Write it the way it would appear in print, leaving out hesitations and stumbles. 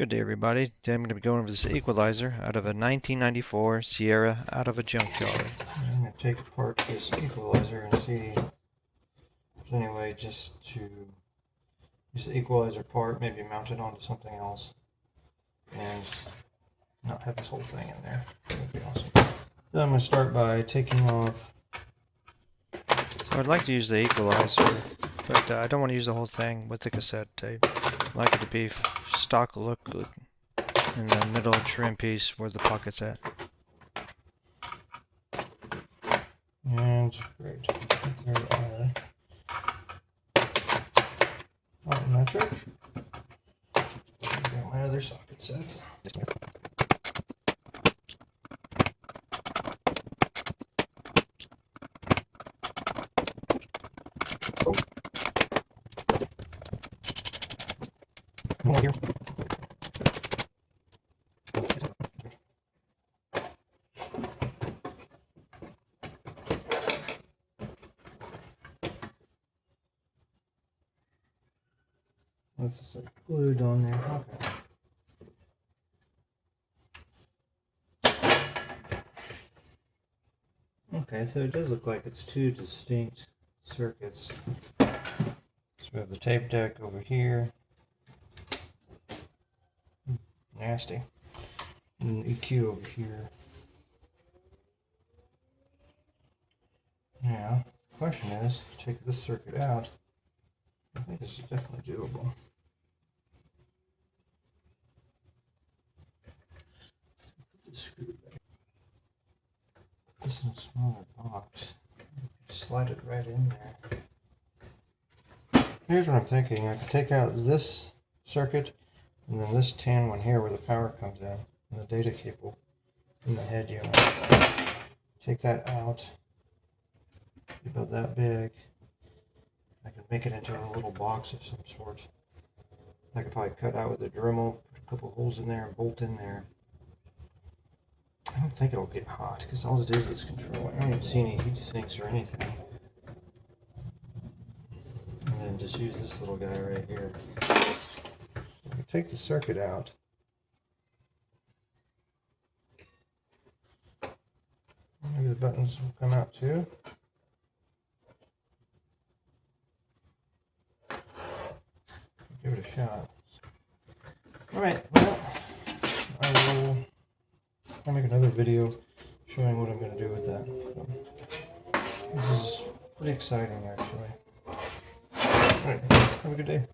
Good day, everybody. Today I'm going to be going over this equalizer out of a 1994 Sierra out of a junkyard. I'm going to take apart this equalizer and see if there's any way just to use the equalizer part, maybe mount it onto something else, and not have this whole thing in there. That would be awesome. So I'm going to start by taking off. So I'd like to use the equalizer, but I don't want to use the whole thing with the cassette tape. I'd like it to be stock look in the middle trim piece where the pocket's at. And great. There are metric. Got my other socket set. Come on here. It's just like glued on there. Okay, so it does look like it's two distinct circuits. So we have the tape deck over here. Nasty. And the EQ over here. Now, the question is, take this circuit out. I think this is definitely doable. Put the screw back. This is a smaller box. Slide it right in there. Here's what I'm thinking. I could take out this circuit and then this tan one here where the power comes in and the data cable in the head unit. Take that out. About that big. I could make it into a little box of some sort. I could probably cut out with a Dremel, put a couple holes in there and bolt in there. I don't think it'll get hot because all it is control. I don't even see any heat sinks or anything. And then just use this little guy right here. I can take the circuit out. Maybe the buttons will come out too. Give it a shot. Alright, well, I'll make another video showing what I'm going to do with that. So, this is pretty exciting, actually. Alright, have a good day.